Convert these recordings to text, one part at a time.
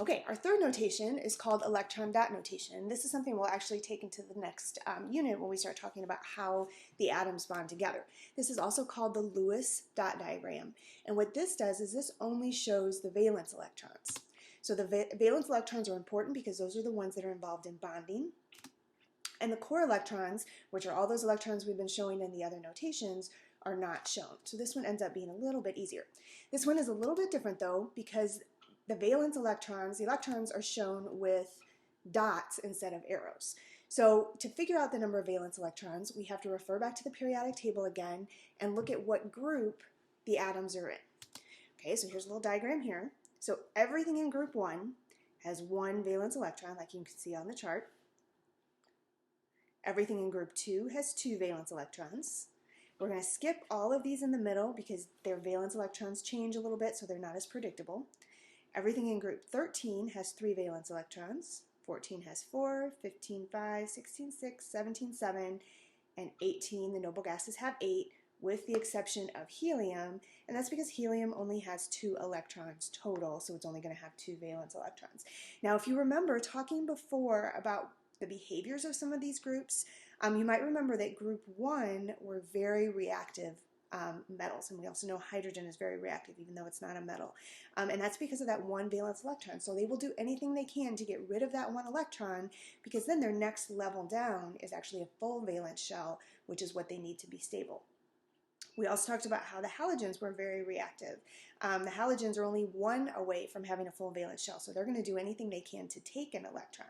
Okay, our third notation is called Electron Dot Notation. This is something we'll actually take into the next unit when we start talking about how the atoms bond together. This is also called the Lewis dot diagram. And what this does is this only shows the valence electrons. So the valence electrons are important because those are the ones that are involved in bonding. And the core electrons, which are all those electrons we've been showing in the other notations, are not shown. So this one ends up being a little bit easier. This one is a little bit different though, because the valence electrons, the electrons are shown with dots instead of arrows. So to figure out the number of valence electrons, we have to refer back to the periodic table again and look at what group the atoms are in. Okay, so here's a little diagram here. So everything in group 1 has one valence electron, like you can see on the chart. Everything in group 2 has 2 valence electrons. We're going to skip all of these in the middle because their valence electrons change a little bit, so they're not as predictable. Everything in group 13 has 3 valence electrons. 14 has 4, 15, 5, 16, 6, 17, 7, and 18. The noble gases have 8, with the exception of helium, and that's because helium only has 2 electrons total, so it's only going to have 2 valence electrons. Now, if you remember talking before about the behaviors of some of these groups, you might remember that group 1 were very reactive metals, and we also know hydrogen is very reactive even though it's not a metal, and that's because of that one valence electron. So they will do anything they can to get rid of that one electron, because then their next level down is actually a full valence shell, which is what they need to be stable. We also talked about how the halogens were very reactive. The halogens are only 1 away from having a full valence shell, so they're going to do anything they can to take an electron.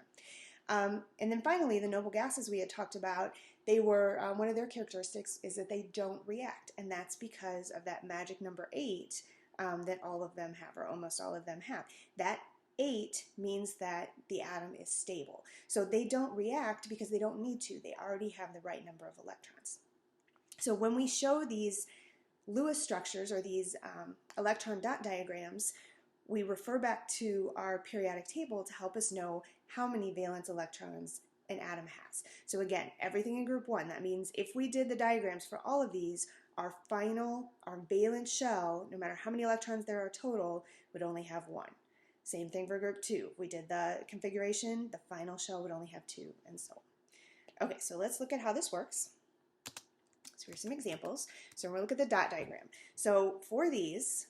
And then finally, the noble gases we had talked about, they were, one of their characteristics is that they don't react, and that's because of that magic number 8 that all of them have, or almost all of them have. That 8 means that the atom is stable. So they don't react because they don't need to. They already have the right number of electrons. So when we show these Lewis structures, or these electron dot diagrams, we refer back to our periodic table to help us know how many valence electrons an atom has. So again, everything in group 1, that means if we did the diagrams for all of these, our valence shell, no matter how many electrons there are total, would only have 1. Same thing for group 2. If we did the configuration, the final shell would only have 2, and so on. Okay, so let's look at how this works. So here's some examples. So we're going to look at the dot diagram. So for these,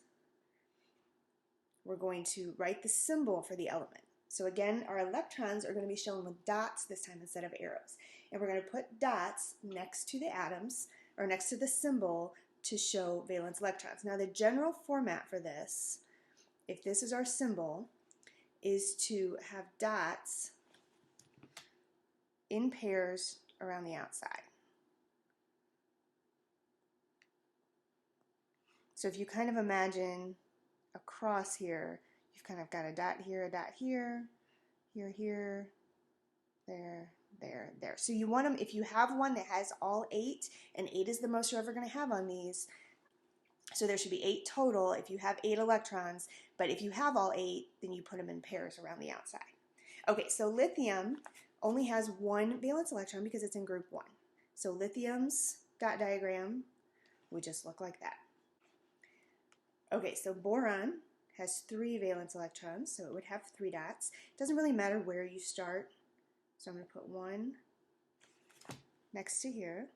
we're going to write the symbol for the element. So again, our electrons are going to be shown with dots this time instead of arrows. And we're going to put dots next to the atoms, or next to the symbol, to show valence electrons. Now the general format for this, if this is our symbol, is to have dots in pairs around the outside. So if you kind of imagine a cross here, you've kind of got a dot here, here, here, there, there. So you want them, if you have one that has all 8, and 8 is the most you're ever going to have on these, so there should be 8 total if you have 8 electrons, but if you have all 8, then you put them in pairs around the outside. Okay, so lithium only has 1 valence electron because it's in group 1. So lithium's dot diagram would just look like that. Okay, so boron has 3 valence electrons, so it would have 3 dots. It doesn't really matter where you start, so I'm going to put 1 next to here,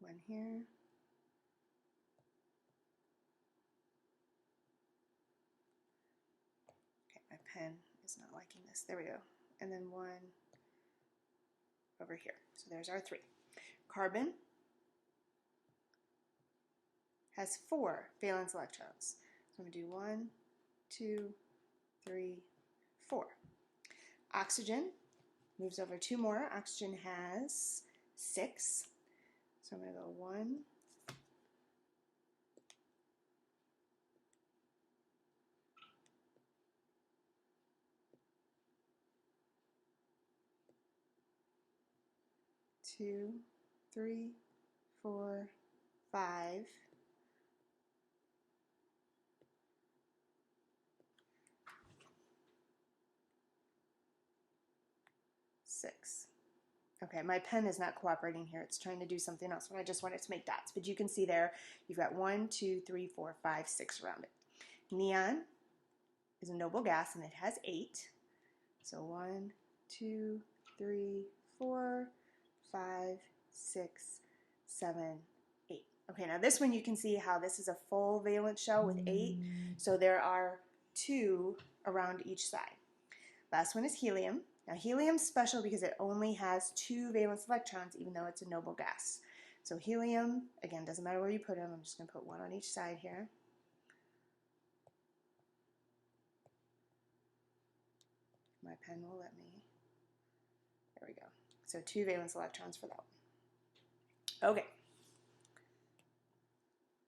1 here, okay, my pen is not liking this, there we go, and then 1 over here. So there's our 3. Carbon has 4 valence electrons. So I'm going to do 1, 2, 3, 4. Oxygen moves over 2 more. Oxygen has 6. So I'm going to go 1, 2, 3, 4, 5. 6. Okay, my pen is not cooperating here. It's trying to do something else when I just wanted to make dots. But you can see there, you've got 1, 2, 3, 4, 5, 6 around it. Neon is a noble gas and it has 8. So 1, 2, 3, 4, 5, 6, 7, 8. Okay, now this one you can see how this is a full valence shell with 8. So there are 2 around each side. Last one is helium. Now helium's special because it only has 2 valence electrons even though it's a noble gas. So helium, again, doesn't matter where you put them. I'm just going to put 1 on each side here. My pen will let me. There we go. So 2 valence electrons for that one. Okay,